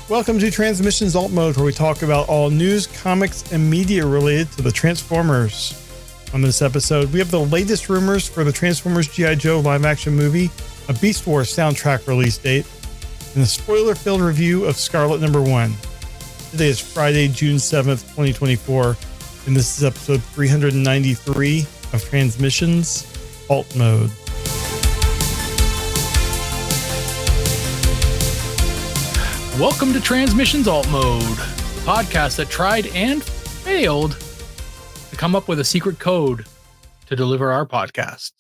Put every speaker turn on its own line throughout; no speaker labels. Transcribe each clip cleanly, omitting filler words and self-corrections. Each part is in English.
Welcome to Transmissions Alt Mode, where we talk about all news, comics, and media related to the Transformers. On this episode, we have the latest rumors for the Transformers G.I. Joe live-action movie, a Beast Wars soundtrack release date, and a spoiler-filled review of Scarlett #1. Today is Friday, June 7th, 2024, and this is episode 393 of Transmissions Alt Mode.
Welcome to Transmissions Alt Mode, a podcast that tried and failed to come up with a secret code to deliver our podcasts.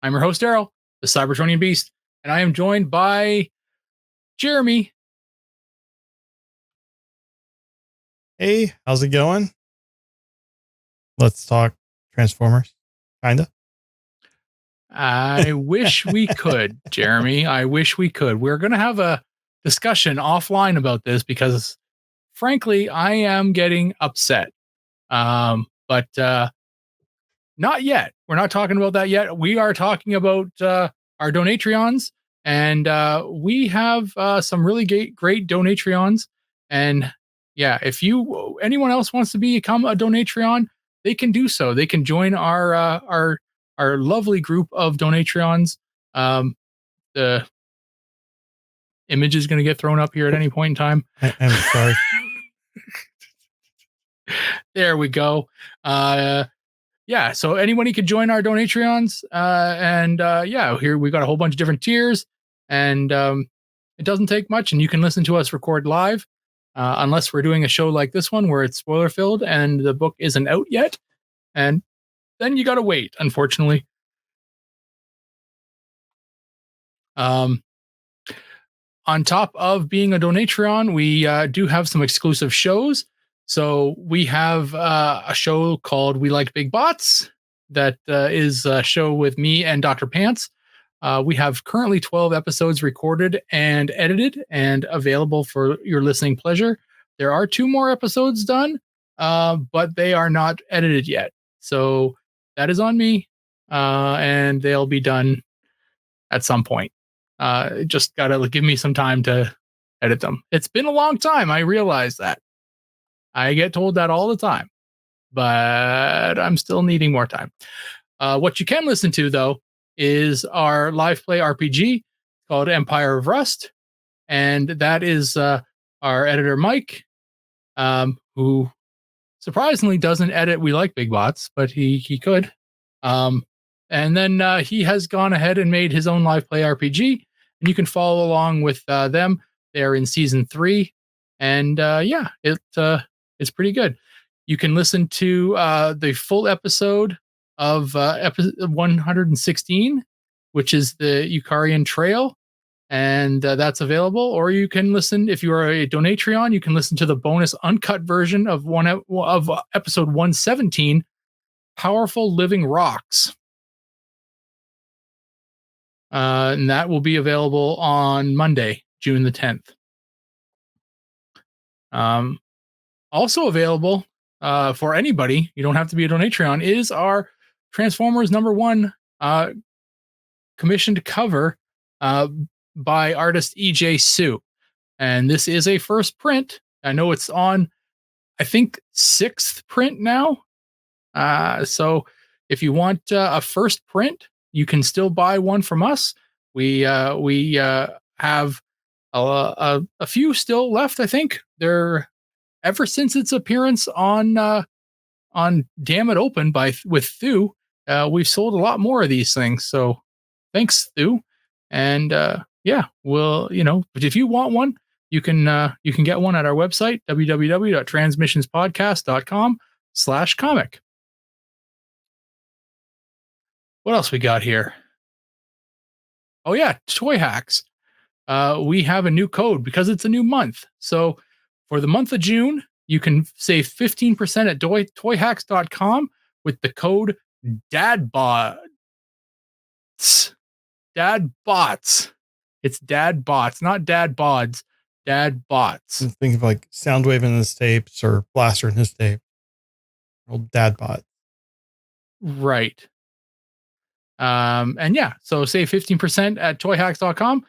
I'm your host, Daryl, the Cybertronian Beast, and I am joined by Jeremy.
Hey, how's it going? Let's talk Transformers, kinda.
I wish we could, Jeremy. I wish we could. We're going to have a discussion offline about this because, frankly, I am getting upset. But not yet. We're not talking about that yet. We are talking about our Donatreons, and we have some really great Donatreons. And yeah, if anyone else wants to become a Donatreon, they can do so. They can join our lovely group of Donatreons. The image is going to get thrown up here at any point in time.
I'm sorry.
There we go. Yeah, so anyone can join our Donatreons. Yeah, here we got a whole bunch of different tiers, and it doesn't take much, and you can listen to us record live, unless we're doing a show like this one where it's spoiler filled and the book isn't out yet, and then you got to wait, unfortunately. On top of being a Donatreon, we do have some exclusive shows. So we have a show called We Like Big Bots that is a show with me and Dr. Pants. We have currently 12 episodes recorded and edited and available for your listening pleasure. There are 2 more episodes done, but they are not edited yet. So that is on me, and they'll be done at some point. Just got to give me some time to edit them. It's been a long time. I realize that. I get told that all the time, but I'm still needing more time. What you can listen to, though, is our live play RPG called Empire of Rust. And that is our editor, Mike, who surprisingly doesn't edit We Like Big Bots, but he could. And then he has gone ahead and made his own live play RPG. And you can follow along with them. They're in season 3. And yeah, it's pretty good. You can listen to the full episode of episode 116, which is the Yukarian Trail. And that's available. Or you can listen, if you are a Donatreon, you can listen to the bonus uncut version of episode 117, Powerful Living Rocks. And that will be available on Monday, June the 10th. Also available for anybody, you don't have to be a Donatreon, is our Transformers #1 commissioned cover by artist E.J. Sue. And this is a first print. I know it's on, I think, 6th print now. So if you want a first print, you can still buy one from us. We have a few still left. I think they're ever since its appearance on Damn It Open with Thu. We've sold a lot more of these things. So thanks, Thu. And yeah, well, but if you want one, you can get one at our website, www.transmissionspodcast.com/comic. What else we got here? Oh yeah, Toy Hacks. We have a new code because it's a new month. So for the month of June, you can save 15% at toyhacks.com with the code DADBOTS. DADBOTS. It's DADBOTS, not DADBODs. DADBOTS.
Think of like Soundwave in his tapes or Blaster in his tape. Old DADBOT.
Right. And yeah, so save 15% at toyhacks.com.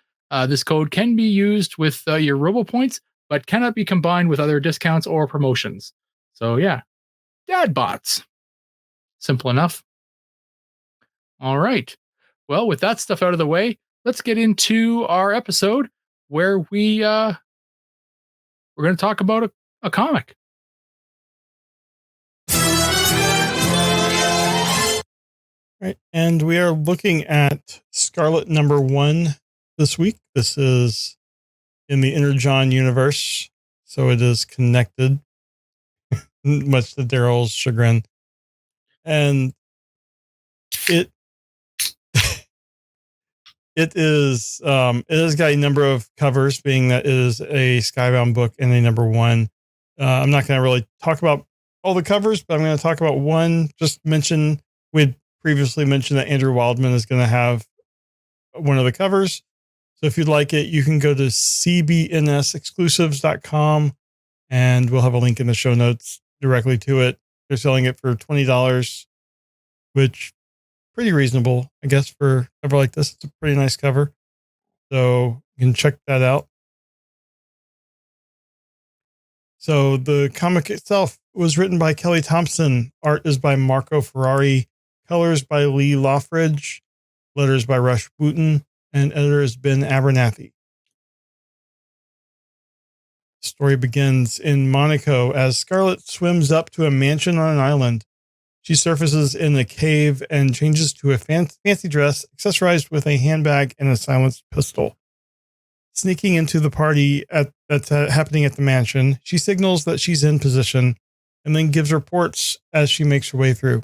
This code can be used with your Robo Points, but cannot be combined with other discounts or promotions. So yeah, dad bots. Simple enough. All right. Well, with that stuff out of the way, let's get into our episode where we're going to talk about a comic.
Right. And we are looking at Scarlett #1 this week. This is in the Energon Universe, so it is connected, much to Daryl's chagrin. And it has got a number of covers, being that it is a Skybound book and a #1. I'm not going to really talk about all the covers, but I'm going to talk about one. Just mention, we'd previously mentioned that Andrew Wildman is going to have one of the covers. So if you'd like it, you can go to cbnsexclusives.com and we'll have a link in the show notes directly to it. They're selling it for $20, which pretty reasonable, I guess, for a cover like this. It's a pretty nice cover. So you can check that out. So the comic itself was written by Kelly Thompson. Art is by Marco Ferrari. Colors by Lee Loffridge. Letters by Rush Wooten. And editor is Ben Abernathy. The story begins in Monaco as Scarlett swims up to a mansion on an island. She surfaces in a cave and changes to a fancy dress, accessorized with a handbag and a silenced pistol. Sneaking into the party that's happening at the mansion, she signals that she's in position and then gives reports as she makes her way through.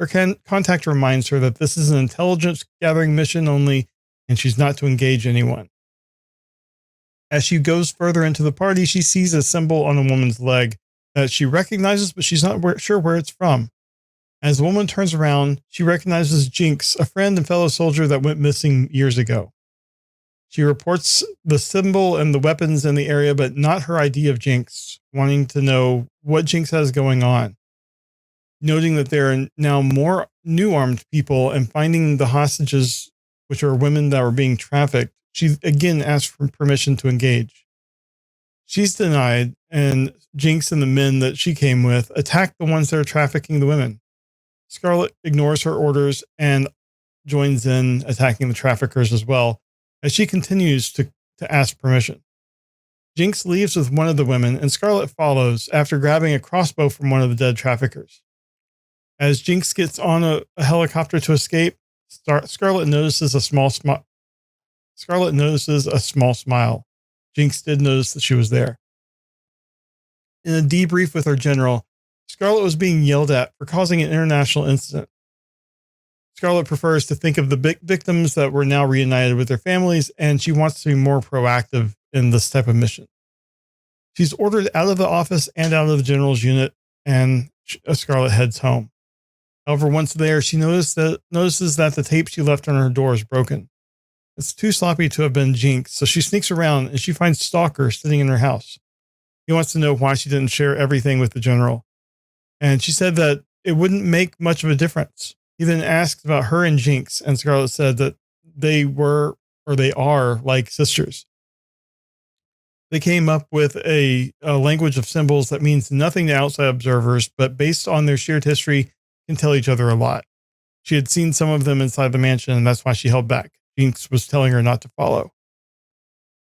Her contact reminds her that this is an intelligence gathering mission only, and she's not to engage anyone. As she goes further into the party, she sees a symbol on a woman's leg that she recognizes, but she's not sure where it's from. As the woman turns around, she recognizes Jinx, a friend and fellow soldier that went missing years ago. She reports the symbol and the weapons in the area, but not her ID of Jinx, wanting to know what Jinx has going on. Noting that there are now more new armed people and finding the hostages, which are women that were being trafficked, she again asks for permission to engage. She's denied, and Jinx and the men that she came with attack the ones that are trafficking the women. Scarlett ignores her orders and joins in attacking the traffickers as well, as she continues to ask permission. Jinx leaves with one of the women, and Scarlett follows after grabbing a crossbow from one of the dead traffickers. As Jinx gets on a helicopter to escape, Scarlett notices a small smile. Jinx did notice that she was there. In a debrief with her general, Scarlett was being yelled at for causing an international incident. Scarlett prefers to think of the victims that were now reunited with their families, and she wants to be more proactive in this type of mission. She's ordered out of the office and out of the general's unit, and Scarlett heads home. However, once there, she notices that the tape she left on her door is broken. It's too sloppy to have been Jinx, so she sneaks around and she finds Stalker sitting in her house. He wants to know why she didn't share everything with the general. And she said that it wouldn't make much of a difference. He then asks about her and Jinx, and Scarlett said that they are like sisters. They came up with a language of symbols that means nothing to outside observers, but based on their shared history, can tell each other a lot. She had seen some of them inside the mansion, and that's why she held back. Jinx was telling her not to follow.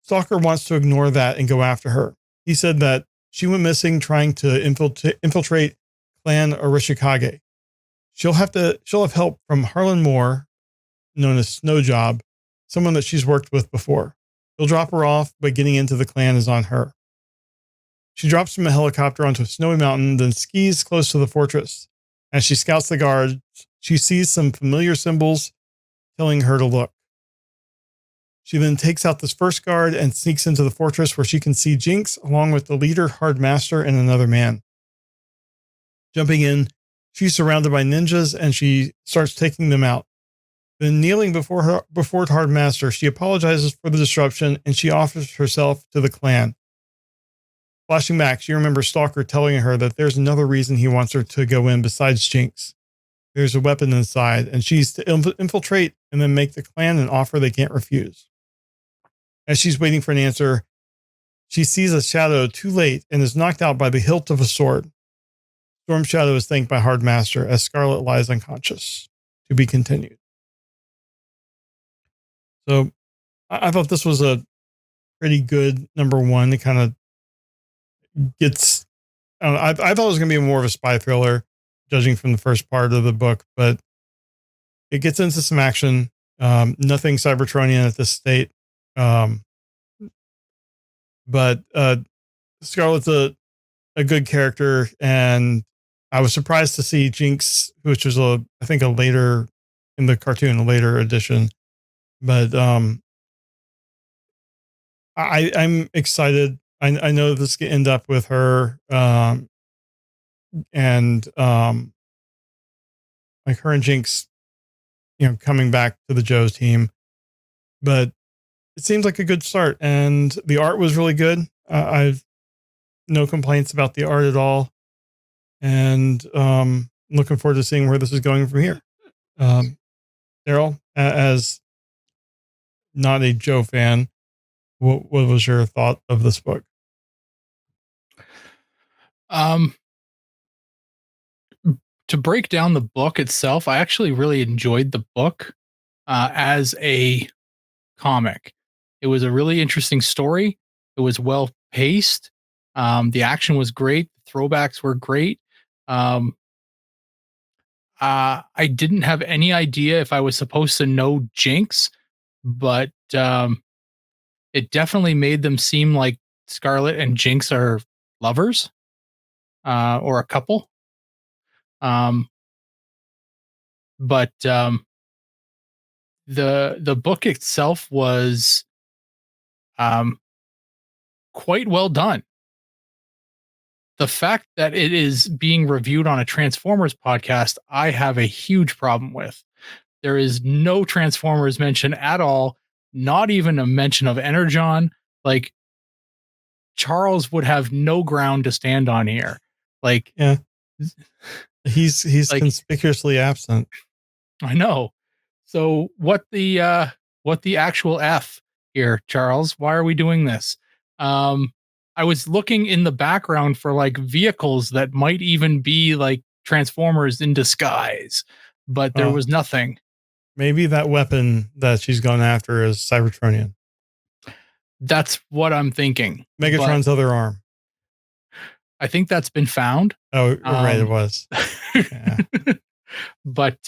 Stalker wants to ignore that and go after her. He said that she went missing trying to infiltrate Clan Arishikage. She'll have help from Harlan Moore, known as Snow Job, someone that she's worked with before. He'll drop her off, but getting into the clan is on her. She drops from a helicopter onto a snowy mountain, then skis close to the fortress. As she scouts the guards, she sees some familiar symbols telling her to look. She then takes out this first guard and sneaks into the fortress, where she can see Jinx along with the leader, Hardmaster, and another man. Jumping in, she's surrounded by ninjas and she starts taking them out. Then kneeling before Hardmaster, she apologizes for the disruption and she offers herself to the clan. Flashing back, she remembers Stalker telling her that there's another reason he wants her to go in besides Jinx. There's a weapon inside, and she's to infiltrate and then make the clan an offer they can't refuse. As she's waiting for an answer, she sees a shadow too late and is knocked out by the hilt of a sword. Storm Shadow is thanked by Hardmaster as Scarlett lies unconscious. To be continued. So I thought this was a pretty good number one. It kind of gets, I don't know, I thought it was going to be more of a spy thriller, judging from the first part of the book, but it gets into some action. Nothing Cybertronian at this state. But Scarlett's a good character, and I was surprised to see Jinx, which was I think a later in the cartoon, a later edition. But I'm excited. I know this could end up with her, and like her and Jinx, coming back to the Joe's team. But it seems like a good start, and the art was really good. I've no complaints about the art at all, and looking forward to seeing where this is going from here. Daryl, as not a Joe fan, what was your thought of this book?
To break down the book itself, I actually really enjoyed the book as a comic. It was a really interesting story. It was well paced. The action was great. The throwbacks were great. I didn't have any idea if I was supposed to know Jinx, but it definitely made them seem like Scarlett and Jinx are lovers or a couple. But the book itself was quite well done. The fact that it is being reviewed on a Transformers podcast, I have a huge problem with. There is no Transformers mention at all, not even a mention of Energon. Like, Charles would have no ground to stand on here. Like,
Yeah, he's
like,
conspicuously absent.
I know. So what the actual F here, Charles? Why are we doing this? I was looking in the background for like vehicles that might even be like Transformers in disguise, but there was nothing.
Maybe that weapon that she's gone after is Cybertronian.
That's what I'm thinking.
Megatron's other arm.
I think that's been found.
Oh, right, it was. Yeah.
But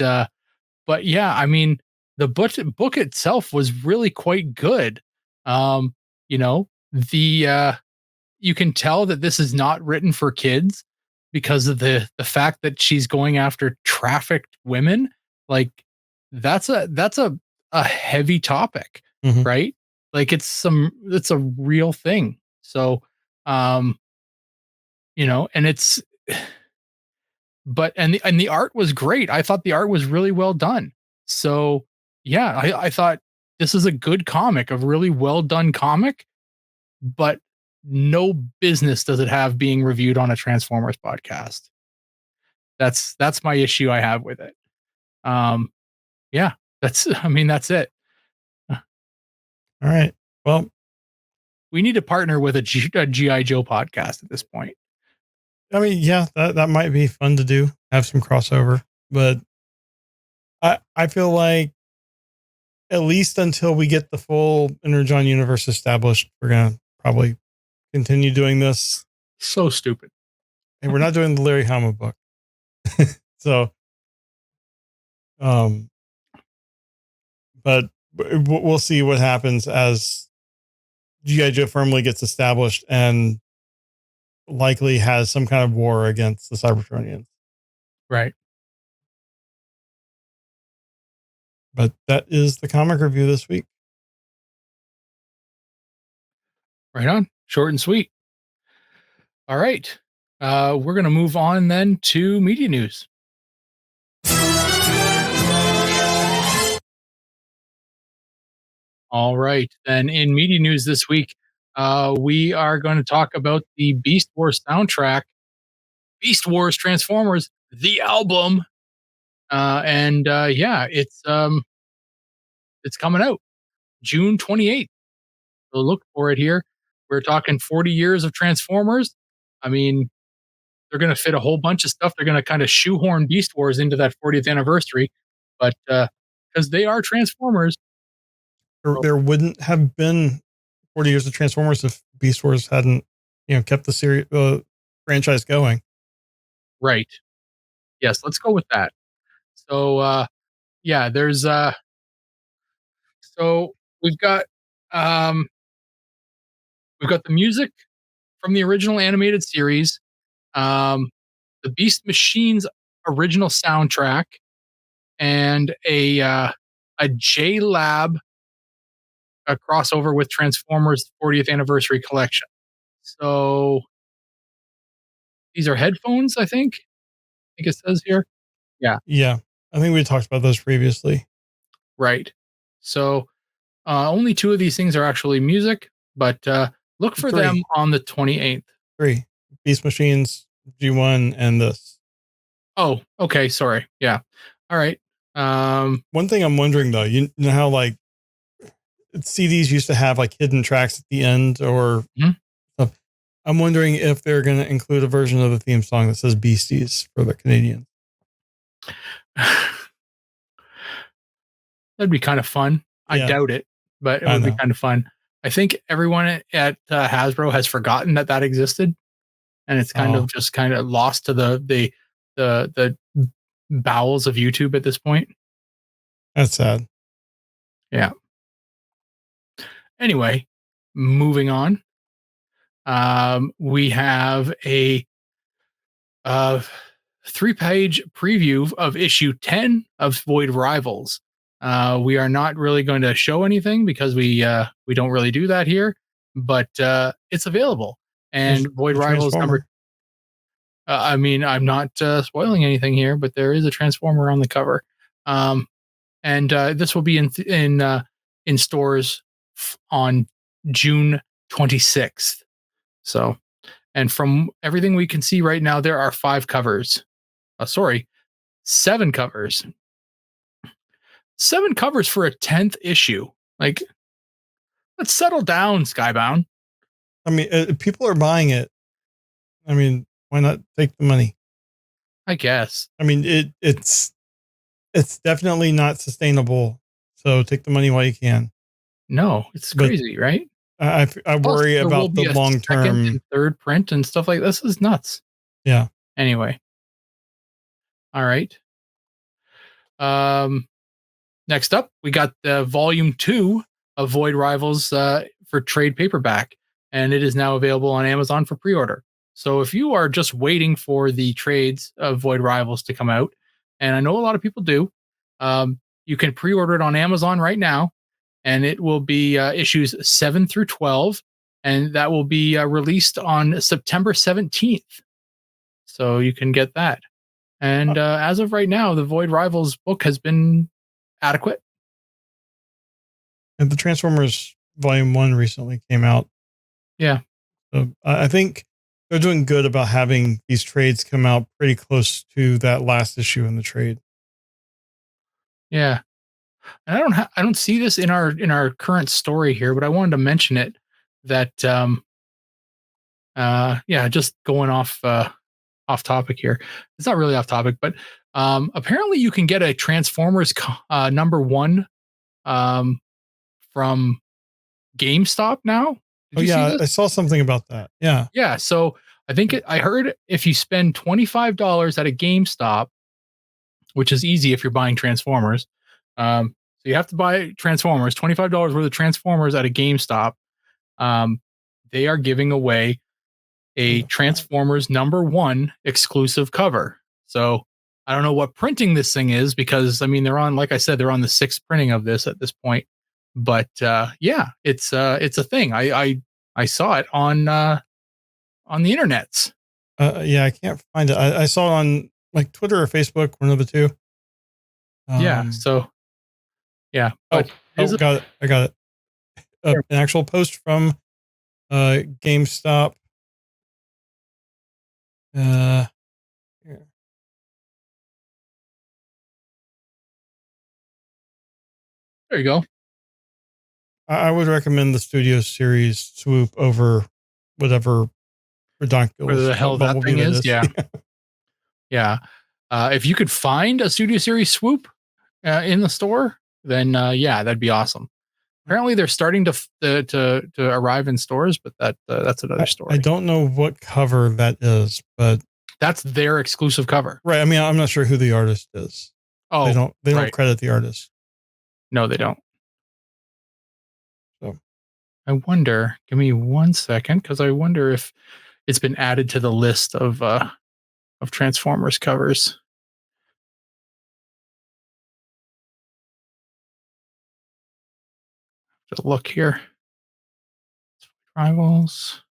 yeah, I mean, the book itself was really quite good. You know, you can tell that this is not written for kids because of the fact that she's going after trafficked women. Like, that's a heavy topic,
Mhm.
right? Like, it's a real thing. So, and it's but and the art was great. I thought the art was really well done. So yeah, I thought this is a good comic, a really well done comic, but no business does it have being reviewed on a Transformers podcast. That's my issue I have with it. Yeah, that's it.
All right. Well,
We need to partner with a GI Joe podcast at this point.
I mean, yeah, that might be fun to do. Have some crossover, but I feel like at least until we get the full Energon Universe established, we're gonna probably continue doing this.
So stupid.
And we're not doing the Larry Hama book. So, but we'll see what happens as GI Joe firmly gets established and likely has some kind of war against the Cybertronians.
Right.
But that is the comic review this week.
Right on. Short and sweet. All right. We're going to move on then to media news. All right. Then in media news this week, we are going to talk about the Beast Wars soundtrack, Beast Wars Transformers, the album. Yeah, it's coming out June 28th. So look for it here. We're talking 40 years of Transformers. I mean, they're going to fit a whole bunch of stuff. They're going to kind of shoehorn Beast Wars into that 40th anniversary, but because they are Transformers.
There wouldn't have been 40 years of Transformers if Beast Wars hadn't, kept the series franchise going.
Right. Yes, let's go with that. So yeah, there's so we've got um we've got the music from the original animated series, um the Beast Machines original soundtrack, and a J Lab a crossover with Transformers 40th anniversary collection. So these are headphones, I think. I think it says here. Yeah,
Yeah. I think we talked about those previously.
right. So only two of these things are actually music, but look for them
Three.
on the 28th.
3 Beast Machines, G1, and this.
Oh, okay. Sorry. Yeah. All right.
One thing I'm wondering though, you know how like CDs used to have like hidden tracks at the end or
Mhm.
stuff. I'm wondering if they're going to include a version of the theme song that says Beasties for the Canadians.
That'd be kind of fun. I
Yeah,
doubt it, but it
I
would be
know.
kind of fun. I think everyone at Hasbro has forgotten that that existed, and it's kind
Oh,
of just kind of lost to the bowels of YouTube at this point.
that's sad.
Yeah. Anyway, moving on. We have a uh, 3-page preview of issue 10 of Void Rivals. We are not really going to show anything because we don't really do that here, but it's available.
There's
And Void
the
Rivals number.
Transformer.
I mean, I'm not spoiling anything here, but there is a Transformer on the cover, and this will be in stores on June 26th. So, and from everything we can see right now, there are 5 covers. Sorry, 7 covers. 7 covers for a 10th issue. Like, let's settle down, Skybound.
I mean, people are buying it. I mean, why not take the money?
I guess.
I mean, it's definitely not sustainable. So take the money while you can.
No, it's
But
crazy, right?
I
Plus,
worry
there will
about the
be a
long
second
term.
and third print and stuff like this. Is nuts.
Yeah.
Anyway, all right. Um, Next up, we got the volume 2 of Void Rivals for trade paperback, and it is now available on Amazon for pre-order. So if you are just waiting for the trades of Void Rivals to come out, and I know a lot of people do, you can pre-order it on Amazon right now, and it will be issues 7 through 12, and that will be released on September 17th. So you can get that. And as of right now, the Void Rivals book has been adequate.
And the Transformers Volume 1 recently came out.
Yeah.
So I think they're doing good about having these trades come out pretty close to that last issue in the trade.
Yeah. And I don't see this in our current story here, but I wanted to mention it that yeah, just going off topic here. It's not really off topic, but apparently you can get a Transformers number 1 um from GameStop now. Did
Oh
you see
yeah,
this?
I saw something about that. Yeah.
Yeah, so I heard if you spend $25 at a GameStop, which is easy if you're buying Transformers. So you have to buy Transformers, $25 worth of Transformers at a GameStop. Um, they are giving away a Transformers number 1 exclusive cover. So I don't know what printing this thing is because I mean they're on, like I said, they're on the 6th printing of this at this point. But yeah, it's a thing. I saw it on the internets.
Yeah, I can't find it. I saw it on like Twitter or Facebook, one of the two.
Yeah, so yeah,
Oh,
but it is
got it. I got it. An actual post from GameStop. Here.
there you go.
I would recommend the Studio Series Swoop over whatever
Where
ridiculous
the hell that
Bumblebee
thing
that
is. Yeah. Yeah. If you could find a Studio Series Swoop in the store, then yeah, that'd be awesome. Apparently, they're starting to arrive in stores, but that's another story.
I don't know what cover that is, but
that's their exclusive cover.
Right. I mean, I'm not sure who the artist is.
Oh,
they don't credit the artist.
No, they don't.
So
I wonder, give me 1 second, because I wonder if it's been added to the list of Transformers covers. Just look here. Rivals,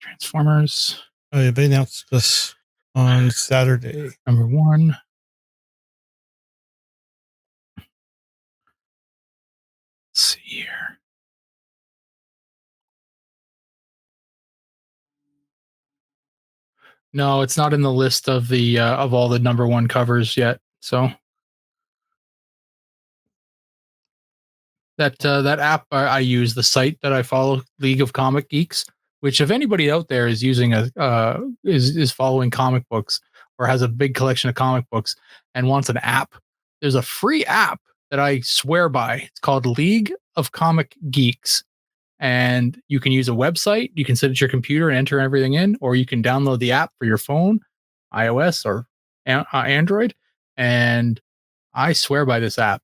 Transformers.
Oh yeah, they announced this on Saturday.
Number 1. Let's see here. No, it's not in the list of the of all the number 1 covers yet. So that app I use, the site that I follow, League of Comic Geeks, which if anybody out there is using is following comic books or has a big collection of comic books and wants an app, there's a free app that I swear by. It's called League of Comic Geeks. And you can use a website. You can sit at your computer and enter everything in, or you can download the app for your phone, iOS or Android. And I swear by this app.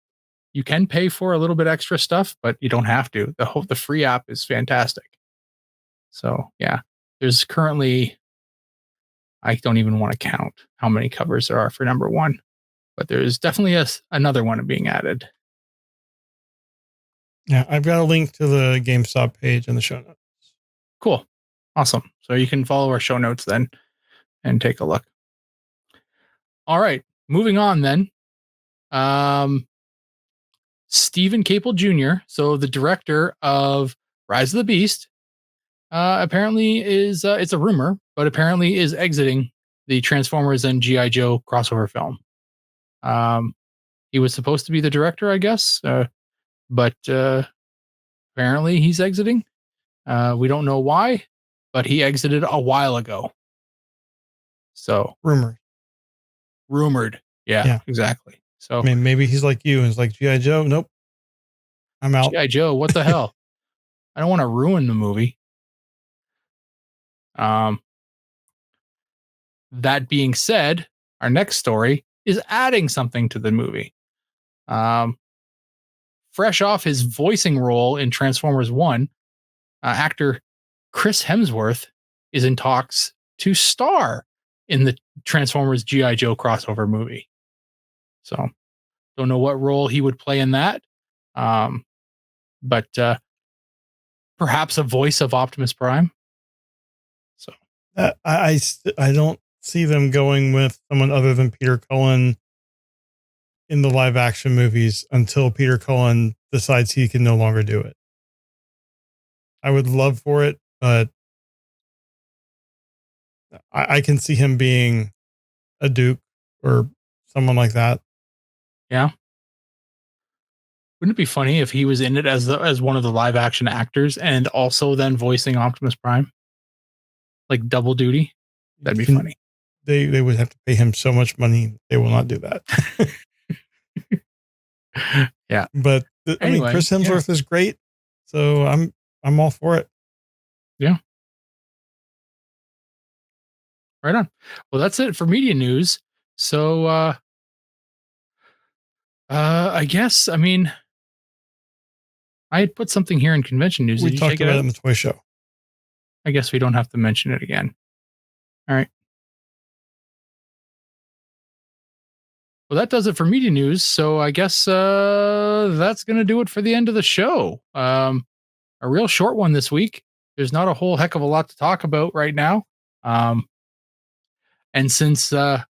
You can pay for a little bit extra stuff, but you don't have to. The free app is fantastic. So yeah, there's currently, I don't even want to count how many covers there are for number 1, but there's definitely another one being added.
Yeah, I've got a link to the GameStop page in the show notes.
Cool. Awesome. So you can follow our show notes then and take a look. All right, moving on then. Stephen Caple Jr., so the director of Rise of the Beast, apparently is, it's a rumor, but apparently is exiting the Transformers and G.I. Joe crossover film. He was supposed to be the director, I guess, but apparently he's exiting. We don't know why, but he exited a while ago. So rumored. Yeah, exactly. So
I mean, maybe he's like you and it's like G.I. Joe. Nope. I'm out.
G.I. Joe, what the hell? I don't want to ruin the movie. That being said, our next story is adding something to the movie. Fresh off his voicing role in Transformers 1, actor Chris Hemsworth is in talks to star in the Transformers G.I. Joe crossover movie. So, don't know what role he would play in that. But perhaps a voice of Optimus Prime. So,
I don't see them going with someone other than Peter Cullen in the live action movies until Peter Cullen decides he can no longer do it. I would love for it, but I can see him being a Duke or someone like that.
Yeah. Wouldn't it be funny if he was in it as one of the live action actors and also then voicing Optimus Prime? Like double duty? That'd be funny.
They would have to pay him so much money. They will not do that.
Yeah.
But anyway, I mean, Chris Hemsworth is great. So I'm all for it.
Yeah. Right on. Well, that's it for media news. So, I guess, I mean, I had put something here in convention news.
We talked about it in the toy show.
I guess we don't have to mention it again. All right. Well, that does it for media news. So I guess that's going to do it for the end of the show. A real short one this week. There's not a whole heck of a lot to talk about right now. And since I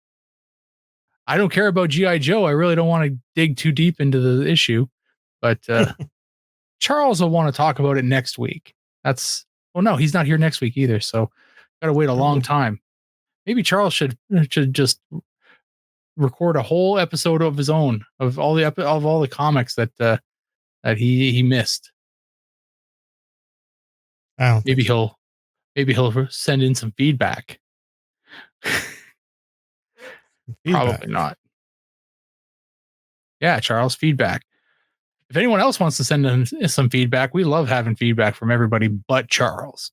don't care about G.I. Joe, I really don't want to dig too deep into the issue. But Charles will want to talk about it next week. Well, no, he's not here next week either. So got to wait a long time. Maybe Charles should just record a whole episode of his own of all the comics that he missed.
I don't
Maybe
think
he'll send in some feedback.
feedback.
Probably not. Yeah, Charles, feedback. If anyone else wants to send in some feedback, we love having feedback from everybody but Charles.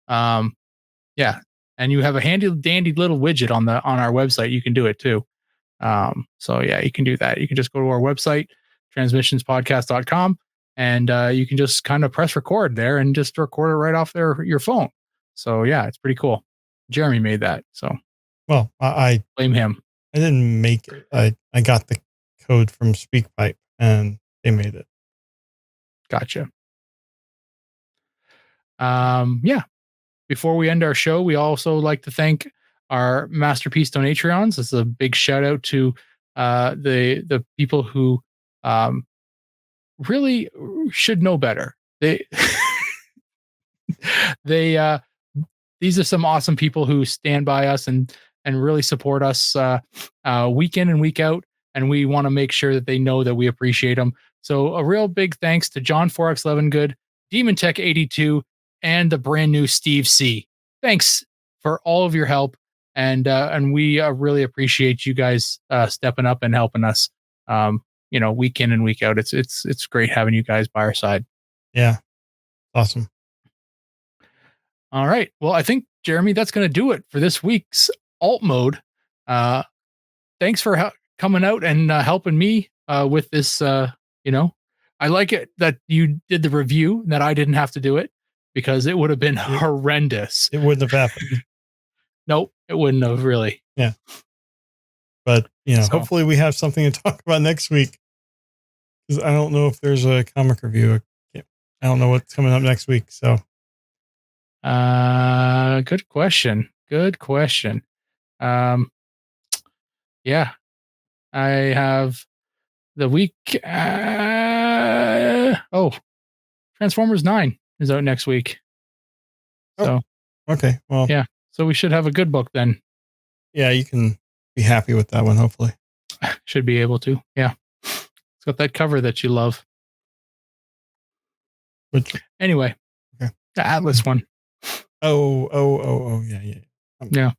Yeah, and you have a handy dandy little widget on our website. You can do it too. So yeah, you can do that. You can just go to our website, transmissionspodcast.com, and you can just kind of press record there and just record it right off your phone. So yeah, it's pretty cool. Jeremy made that, so
Well, I
blame him.
I didn't make it. I got the code from SpeakPipe and they made it.
Gotcha. Yeah. Before we end our show, we also like to thank our Masterpiece Donatreons. It's a big shout out to the people who really should know better. They these are some awesome people who stand by us and really support us week in and week out, and we want to make sure that they know that we appreciate them. So a real big thanks to John Forex Levengood, Demon Tech 82, and the brand new Steve C. Thanks for all of your help, and we really appreciate you guys stepping up and helping us. Week in and week out. It's great having you guys by our side.
Yeah, awesome.
All right. Well, I think, Jeremy, that's going to do it for this week's alt mode. Thanks for coming out and helping me with this. I like it that you did the review, that I didn't have to do it, because it would have been horrendous.
It wouldn't have happened.
Nope, it wouldn't have really.
Yeah. But, hopefully we have something to talk about next week. Because I don't know if there's a comic review. I don't know what's coming up next week. So.
Good question. Yeah, I have the week. Transformers 9 is out next week. So,
okay. Well,
yeah. So we should have a good book then.
Yeah, you can be happy with that one, hopefully.
Should be able to. Yeah. It's got that cover that you love. Anyway,
okay.
The Atlas one.
Oh, yeah.
Yeah.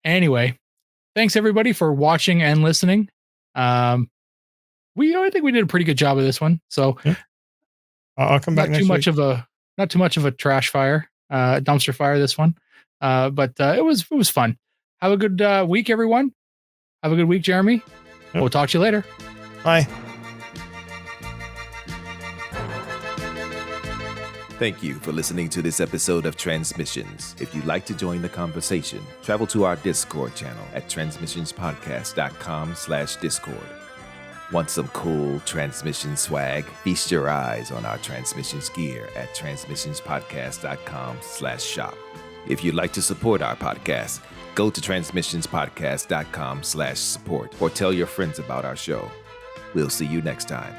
Anyway, thanks everybody for watching and listening. I think we did a pretty good job of this one. So
yeah. I'll come back
not too much of a trash fire, dumpster fire this one. But it was fun. Have a good week, everyone. Have a good week, Jeremy. Yep. We'll talk to you later.
Bye.
Thank you for listening to this episode of Transmissions. If you'd like to join the conversation, travel to our Discord channel at transmissionspodcast.com/Discord. Want some cool transmission swag? Feast your eyes on our transmissions gear at transmissionspodcast.com/shop. If you'd like to support our podcast, go to transmissionspodcast.com/support or tell your friends about our show. We'll see you next time.